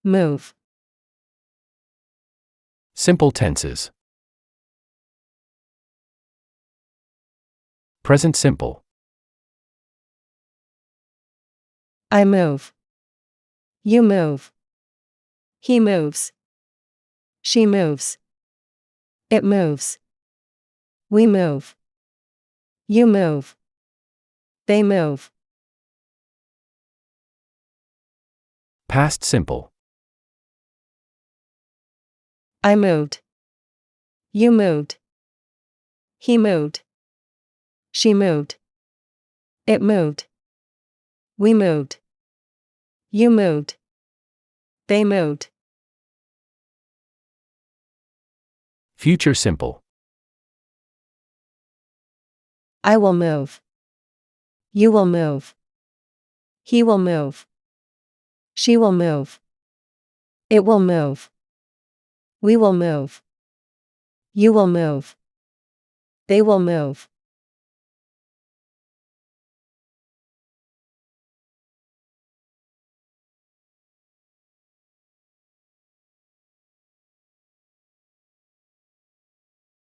move. Simple tenses. Present simple. I move. You move. He moves. She moves. It moves. We move. You move. They move. Past simple. I moved. You moved. He moved. She moved. It moved. We moved. You moved. They moved. Future simple. I will move. You will move. He will move. She will move. It will move. We will move. You will move. They will move.